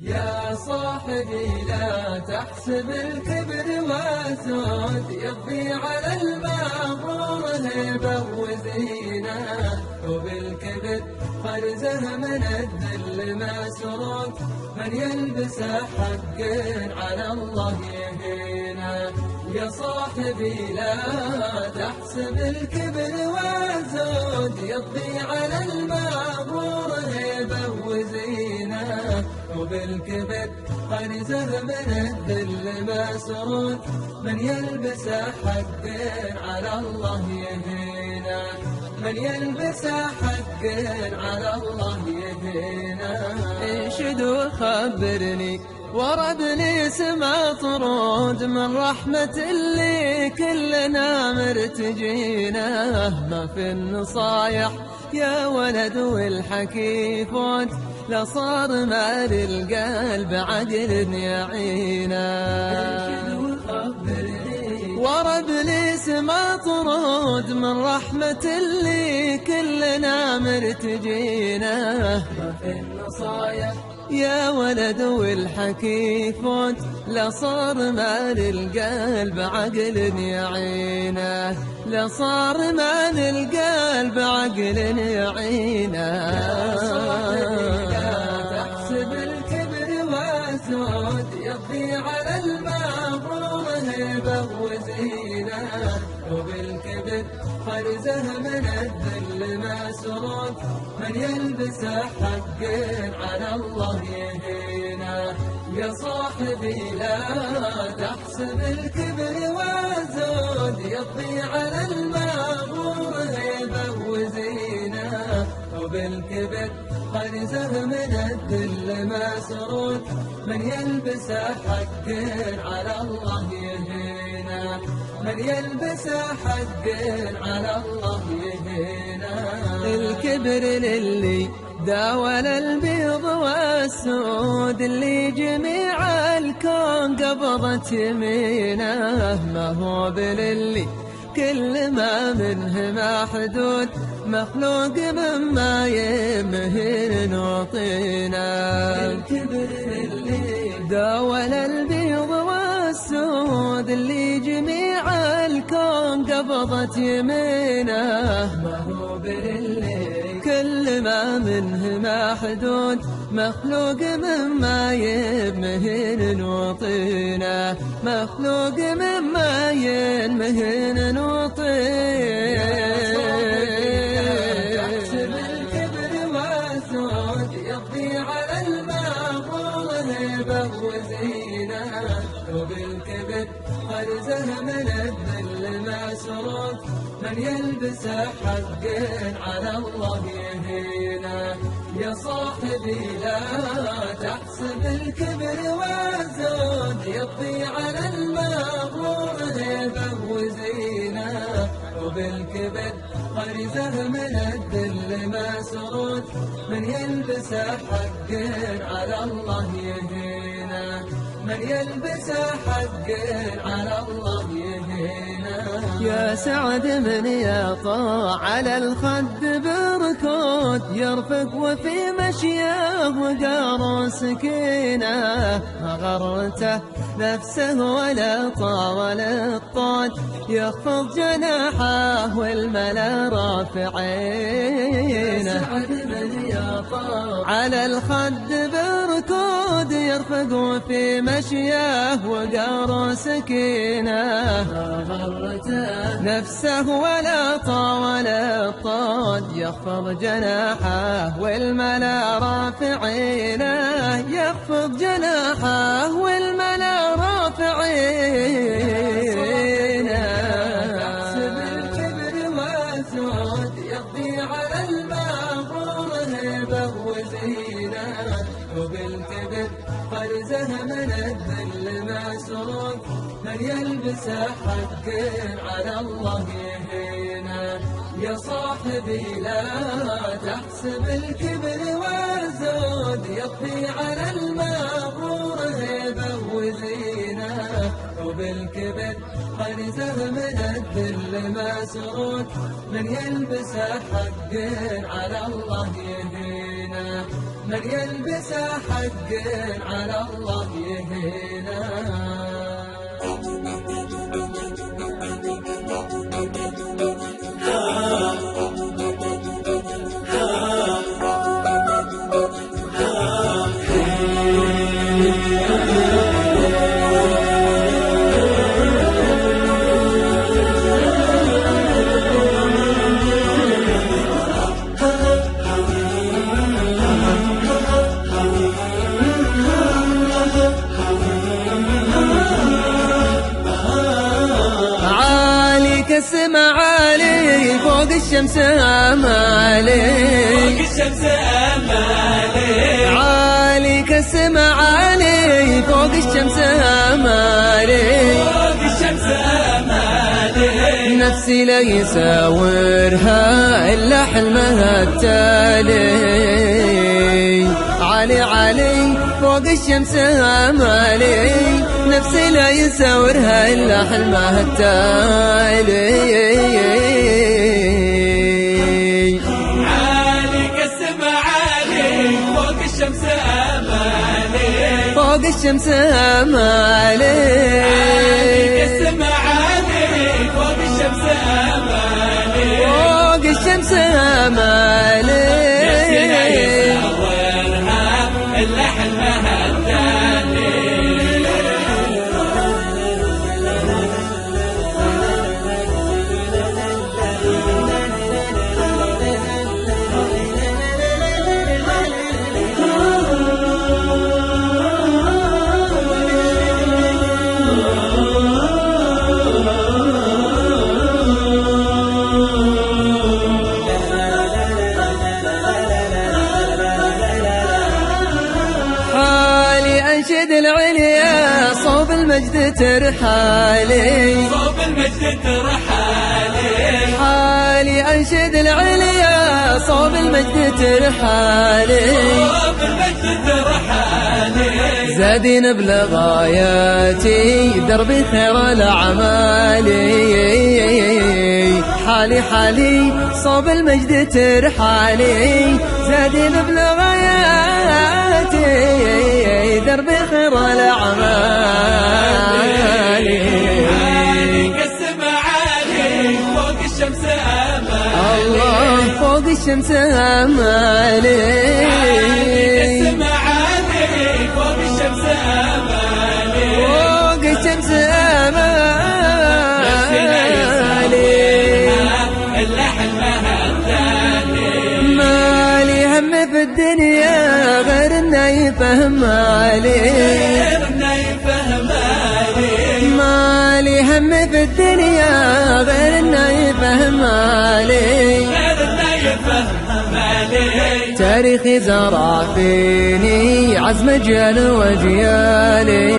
يا صاحبي لا تحسب الكبر والزهد يضفي على المغرور هيبة وزينة، وبالكبر فرزه من الذل مسرود، من يلبسه حق على الله يهينه. يا صاحبي لا تحسب الكبر والزهد يضفي على المغرور هيبة وزينة، وبالكبر فرزه من الذل مسرود، من يلبس حق على الله يهينه، من يلبس حق على الله يهينه. انشد وخبرني ورا ابليس ما طرود، من رحمة اللي كلنا مرتجينه، ما في النصايح يا ولد والحكي فوت، لصار مال القلب عقل يعينه. ورا ابليس ما طرود، من رحمة اللي كلنا مرتجينه، ما في النصايح يا ولد والحكي فوت، لصار مال القلب عقل يعينه، لصار مال القلب عقل يعينه. تحسب الكبر والزهد يضفي على المغرور هيبة وزينة، وبالكبر فرزه من الذل مسرود، من يلبس حق على الله يهينه. يا صاحبي لا تحسب الكبر والزهد يضفي على المغرور هيبة وزينة، وبالكبر فرزه من الذل مسرود، من يلبس حق على الله يهينه، من يلبس حق على الله يهينه. الكبر للي داول البيض والسود، اللي جميع الكون قبضت يمينه، ما هو بللي كل ما منه محدود، مخلوق مما يمهن نعطينا. الكبر للي داول البيض والسود، اللي جميع الكون قبضت يمينه، ما هو بللي كل ما منه محدود، مخلوق مما يمهن نعطينا، مخلوق مما يمهن نعطينا. تحسب الكبر والزهد يضفي على المغرور هيبة وزينة، وبالكبر فرزه من الذل مسرود، من يلبس حق على الله يهينه. يا صاحبي لا تحسب الكبر والزهد يضفي على المغرور هيبة وزينة، وبالكبر فرزه من الذل مسرود، من يلبس حق على الله يهينه، من يلبس حق على الله يهينه. يا سعد من يطاع على الخد بركود، يرفق وفي مشيه وقار سكينه، ما غرته نفسه ولا طاول الطاد، يخفض جناحه والملا رافعينه. يا سعد من يطاع على الخد بركود، يرفق وفي مشيه وقار سكينه، ما غرته نفسه ولا طاول الطاد، يخفض جناحه والملا رافعينه، يخفض جناحه والملا رافعينه. تحسب الكبر والزهد يضفي على المغرور هيبة وزينة، وبالكبر فرزه من الذل مسرود، من يلبس حق على الله يهينه. يا صاحبي لا تحسب الكبر والزهد يضفي على المغرور هيبة وزينة، وبالكبر فرزه من الذل مسرود، من يلبس حق على الله يهينه. من يلبس حق على الله يهينا. السما عالي فوق الشمس امالي، فوق الشمس امالي، عالي كالسما عالي فوق الشمس امالي، فوق الشمس امالي. نفسي لا يساورها الا حلمها التالي، عالي عالي فوق الشمس امالي، نفسي لا يساورها إلا حلمها التالي. عالي كالسما عالي فوق الشمس امالي، فوق الشمس امالي، عالي كالسما عالي فوق الشمس امالي، فوق الشمس امالي، نفسي لا يساورها إلا حلمها التالي. أنشد العليا صوب المجد ترحالي، صوب المجد ترحالي، حالي أنشد العليا صوب المجد ترحالي، صوب المجد ترحالي، زادين بلغاياتي دربي خير الأعمالي، حالي حالي صوب المجد ترحالي، زادين بلغاياتي دربي خير الأعمال. عالي كالسما عالي فوق الشمس امالي، الله فوق الشمس امالي، عالي كالسما عالي فوق الشمس امالي، فوق الشمس امالي، إلا حلمها التالي. مالي هم في الدنيا غير انه يفهم مالي، غير إنه يفهم مالي، مالي هم في الدنيا غير انه يفهم مالي، غير إنه يفهم مالي. تاريخي زرع فيني عزم جيال وجيالي.